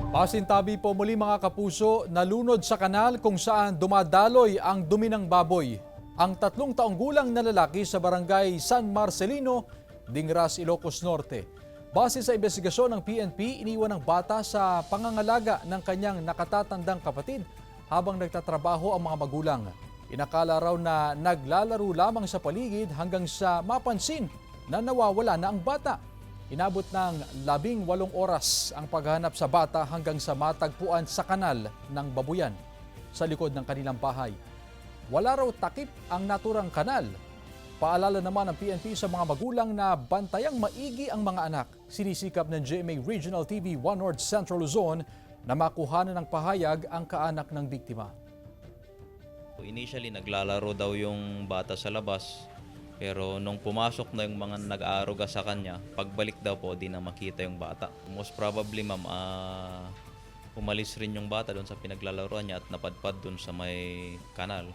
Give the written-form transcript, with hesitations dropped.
Pasintabi po muli mga kapuso, nalunod sa kanal kung saan dumadaloy ang dumi ng baboy. Ang 3 taong gulang na lalaki sa barangay San Marcelino, Dingras, Ilocos Norte. Base sa investigasyon ng PNP, iniwan ng bata sa pangangalaga ng kanyang nakatatandang kapatid habang nagtatrabaho ang mga magulang. Inakala raw na naglalaro lamang sa paligid hanggang sa mapansin na nawawala na ang bata. Inabot ng 18 oras ang paghahanap sa bata hanggang sa matagpuan sa kanal ng Babuyan sa likod ng kanilang bahay. Wala raw takip ang naturang kanal. Paalala naman ng PNP sa mga magulang na bantayang maigi ang mga anak. Sinisikap ng GMA Regional TV 1 North Central Luzon na makuhanan ng pahayag ang kaanak ng biktima. Initially, naglalaro daw yung bata sa labas. Pero nung pumasok na yung mga nag-aaruga sa kanya, pagbalik daw po, di na makita yung bata. Most probably, ma'am, umalis rin yung bata doon sa pinaglalaroan niya at napadpad doon sa may kanal.